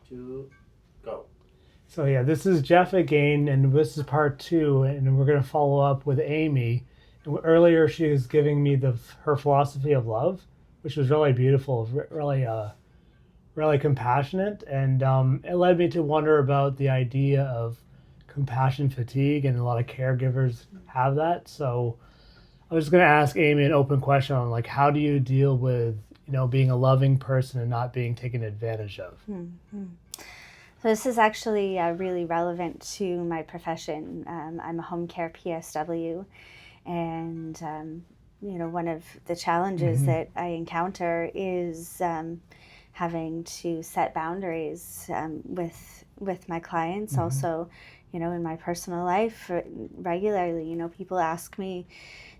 2, go. So yeah, this is Jeff again, and this is part two, and we're going to follow up with Amy. And earlier, she was giving me her philosophy of love, which was really beautiful, really compassionate, and it led me to wonder about the idea of compassion fatigue, and a lot of caregivers have that. So I was going to ask Amy an open question on like how do you deal with being a loving person and not being taken advantage of. So this is actually really relevant to my profession. I'm a home care PSW, and one of the challenges that I encounter is having to set boundaries with my clients. Also, in my personal life, regularly, people ask me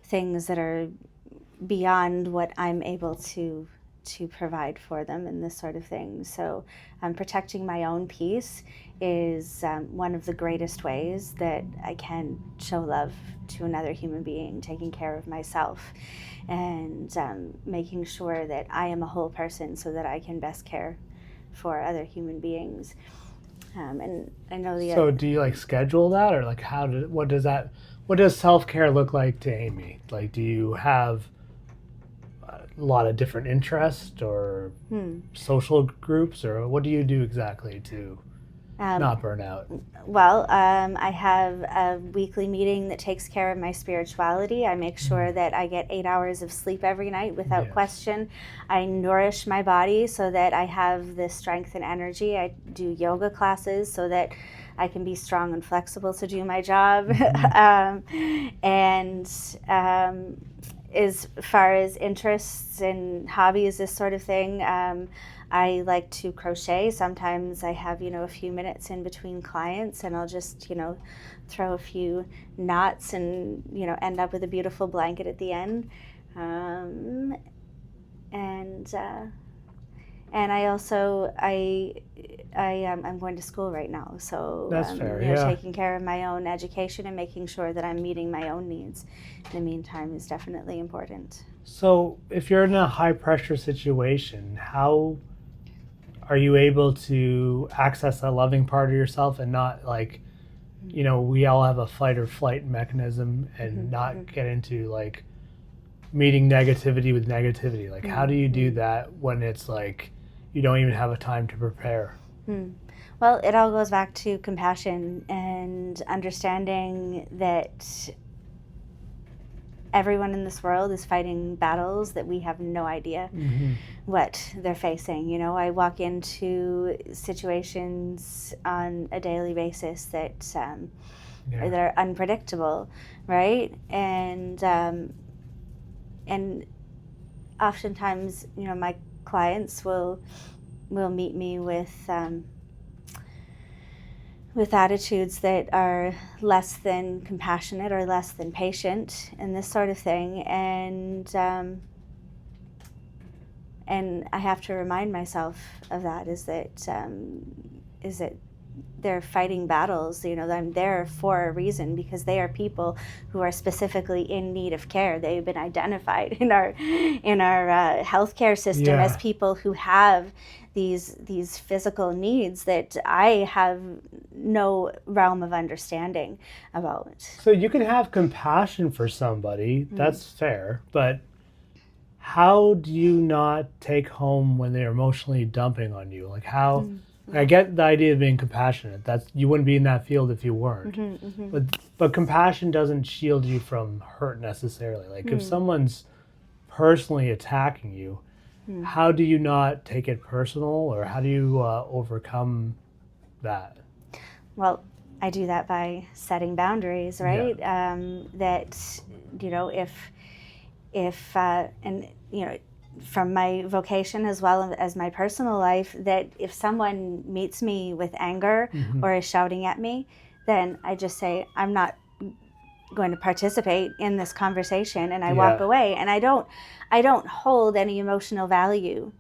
things that are beyond what I'm able to provide for them and this sort of thing. So protecting my own peace is one of the greatest ways that I can show love to another human being, taking care of myself and making sure that I am a whole person so that I can best care for other human beings. And I know So do you like schedule that, or like what does self-care look like to Amy? Like, do you have a lot of different interests or social groups, or what do you do exactly to not burn out? Well, I have a weekly meeting that takes care of my spirituality. I make sure that I get 8 hours of sleep every night without Yes. question. I nourish my body so that I have the strength and energy. I do yoga classes so that I can be strong and flexible to do my job. As far as interests and hobbies, this sort of thing, I like to crochet. Sometimes I have, a few minutes in between clients and I'll just, throw a few knots and, end up with a beautiful blanket at the end. And I also, I'm going to school right now. So That's fair, yeah. taking care of my own education and making sure that I'm meeting my own needs in the meantime is definitely important. So if you're in a high pressure situation, how are you able to access that loving part of yourself and not like, we all have a fight or flight mechanism and not get into like meeting negativity with negativity? Like, how do you do that when it's like you don't even have a time to prepare? Well, it all goes back to compassion and understanding that everyone in this world is fighting battles that we have no idea what they're facing. I walk into situations on a daily basis that that are unpredictable, right? And oftentimes, my clients will meet me with attitudes that are less than compassionate or less than patient and this sort of thing. And I have to remind myself of that, is that they're fighting battles. I'm there for a reason, because they are people who are specifically in need of care. They've been identified in our healthcare system as people who have these physical needs that I have no realm of understanding about. So you can have compassion for somebody, that's fair, but how do you not take home when they're emotionally dumping on you? Like how, I get the idea of being compassionate. You wouldn't be in that field if you weren't. But compassion doesn't shield you from hurt necessarily. Like if someone's personally attacking you, how do you not take it personal, or how do you overcome that? Well, I do that by setting boundaries, right? That if and from my vocation as well as my personal life, that if someone meets me with anger or is shouting at me, then I just say, I'm not going to participate in this conversation, and I walk away, and I don't hold any emotional value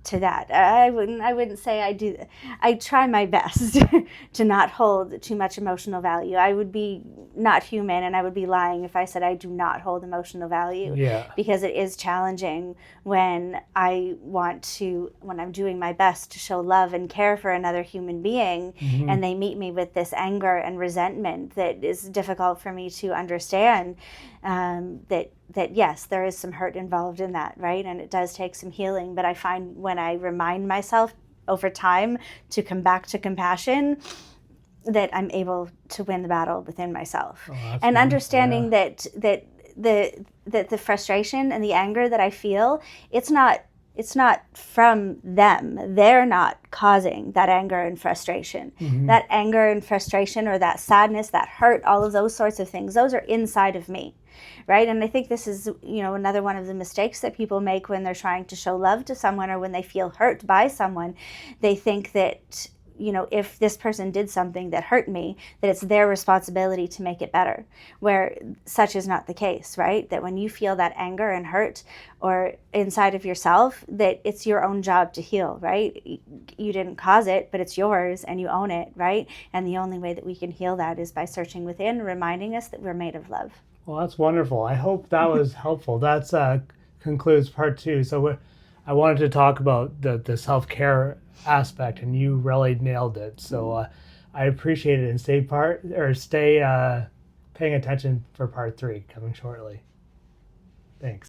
to that. I wouldn't say I do. I try my best to not hold too much emotional value. I would be not human, and I would be lying if I said I do not hold emotional value. Yeah. Because it is challenging when when I'm doing my best to show love and care for another human being, and they meet me with this anger and resentment that is difficult for me to understand. That yes, there is some hurt involved in that, right? And it does take some healing. But I find when I remind myself over time to come back to compassion, that I'm able to win the battle within myself. And understanding that the frustration and the anger that I feel, it's not from them. They're not causing that anger and frustration. That anger and frustration, or that sadness, that hurt, all of those sorts of things, those are inside of me, right? And I think this is, another one of the mistakes that people make when they're trying to show love to someone, or when they feel hurt by someone. They think that, if this person did something that hurt me, that it's their responsibility to make it better, where such is not the case, right? That when you feel that anger and hurt or inside of yourself, that it's your own job to heal, right? You didn't cause it, but it's yours and you own it, right? And the only way that we can heal that is by searching within, reminding us that we're made of love. Well, that's wonderful. I hope that was helpful. That's concludes part 2. So I wanted to talk about the self-care aspect, and you really nailed it. So I appreciate it, and stay paying attention for part 3 coming shortly. Thanks.